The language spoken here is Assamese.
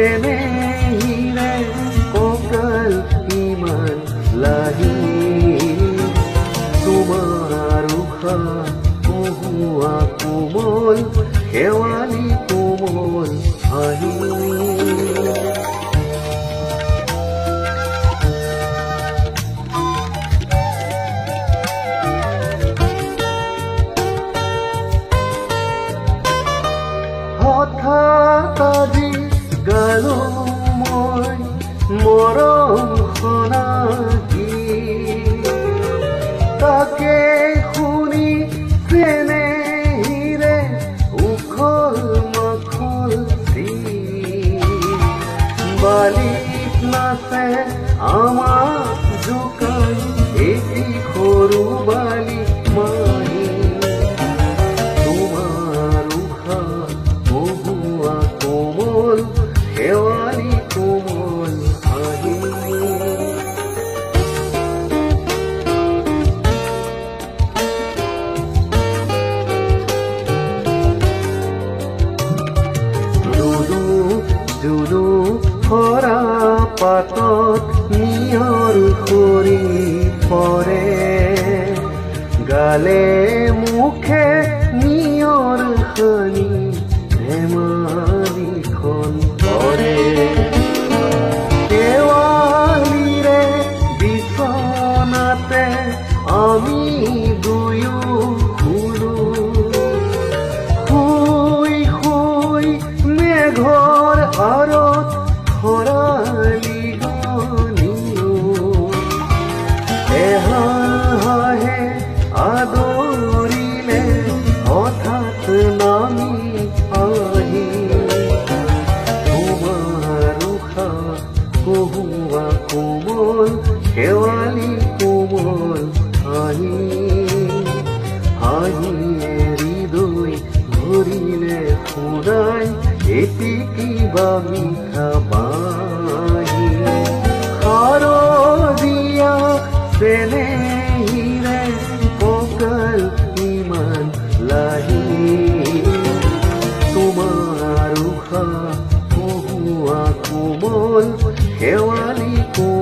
চেনেহিৰে কঁকাল ইমান লাগি তোমাৰ উশা কহুৱা কোমল শেৱালি কোমল হাঁহি হঠাৎ আজি গালো মই মৰম সোণাকি তাকে শুনি চেনেহিৰে উখল মাখল বালিত নাচে আমাক জোকাই এটি সৰু বালি মাৰি শেৱালি কোমল হাঁহি জুদু সৰা পাতত নিয়ৰ সৰি পৰে গালে মুখে নিয়ৰ সানি ধেমালিখন কৰে শেৱালিৰে বিচনাতে আমি দুয়ো শুলো শুই শুই মেঘৰ আঁৰত খৰালি গনিলো এহাহে আদৰিলে হঠাৎ নামি আহি তোমাৰ উশা কহুৱা কোমল শেৱালি কোমল হাঁহি হাঁহিয়ে হৃদয় ভৰিলে শুনাই এটি কিবা মিঠা বাঁহী শাৰদীয়া চেনেহিৰে কঁকাল ইমান লাগি তোমাৰ উশা কহুৱা কোমল শেৱালি কোমল